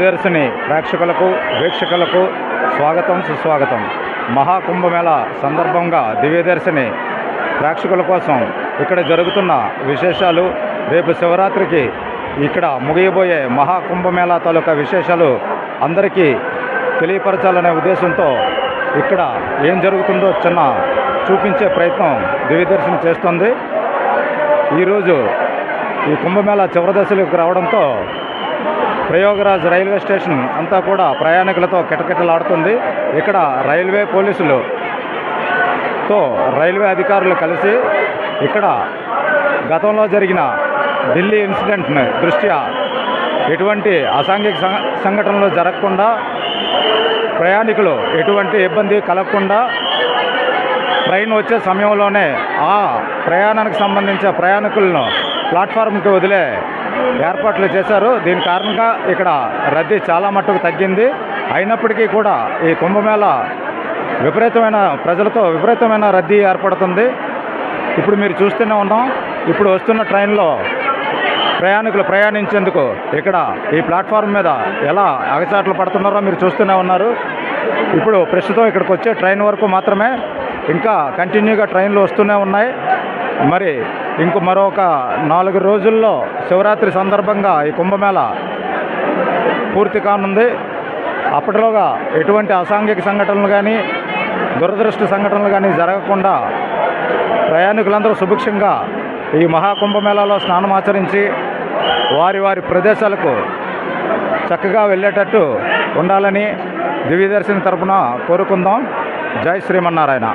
దివ్యదర్శిని ప్రేక్షకులకు వీక్షకులకు స్వాగతం సుస్వాగతం. మహాకుంభమేళ సందర్భంగా దివ్యదర్శిని ప్రేక్షకుల కోసం ఇక్కడ జరుగుతున్న విశేషాలు, రేపు శివరాత్రికి ఇక్కడ ముగియబోయే మహాకుంభమేళ తాలూకా విశేషాలు అందరికీ తెలియపరచాలనే ఉద్దేశంతో ఇక్కడ ఏం జరుగుతుందో చిన్న చూపించే ప్రయత్నం దివ్యదర్శిని చేస్తుంది. ఈరోజు ఈ కుంభమేళ చివరి దశలోకి రావడంతో ప్రయాగరాజ్ రైల్వే స్టేషన్ అంతా కూడా ప్రయాణికులతో కిటకిటలాడుతుంది. ఇక్కడ రైల్వే పోలీసులతో రైల్వే అధికారులు కలిసి ఇక్కడ గతంలో జరిగిన ఢిల్లీ ఇన్సిడెంట్ని దృష్ట్యా ఎటువంటి అసాంఘిక సంఘటనలు జరగకుండా, ప్రయాణికులు ఎటువంటి ఇబ్బంది కలగకుండా ట్రైన్ వచ్చే సమయంలోనే ఆ ప్రయాణానికి సంబంధించిన ప్రయాణికులను ప్లాట్ఫామ్కి వదిలే ఏర్పాట్లు చేశారు. దీని కారణంగా ఇక్కడ రద్దీ చాలా మట్టుకు తగ్గింది. అయినప్పటికీ కూడా ఈ కుంభమేళ ప్రజలతో విపరీతమైన రద్దీ ఏర్పడుతుంది. ఇప్పుడు మీరు చూస్తూనే ఉన్నాం. ఇప్పుడు వస్తున్న ట్రైన్లో ప్రయాణికులు ప్రయాణించేందుకు ఇక్కడ ఈ ప్లాట్ఫామ్ మీద ఎలా అగచాట్లు పడుతున్నారో మీరు చూస్తూనే ఉన్నారు. ఇప్పుడు ప్రస్తుతం ఇక్కడికి వచ్చే ట్రైన్ వరకు మాత్రమే, ఇంకా కంటిన్యూగా ట్రైన్లు వస్తూనే ఉన్నాయి. మరి మరొక 4 రోజుల్లో శివరాత్రి సందర్భంగా ఈ కుంభమేళ పూర్తి కానుంది. అప్పటిలోగా ఎటువంటి అసాంఘిక సంఘటనలు కానీ, దురదృష్ట సంఘటనలు కానీ జరగకుండా ప్రయాణికులందరూ సుభిక్షంగా ఈ మహాకుంభమేళాలో స్నానం ఆచరించి వారి వారి ప్రదేశాలకు చక్కగా వెళ్ళేటట్టు ఉండాలని దివ్యదర్శిని తరపున కోరుకుందాం. జై శ్రీమన్నారాయణ.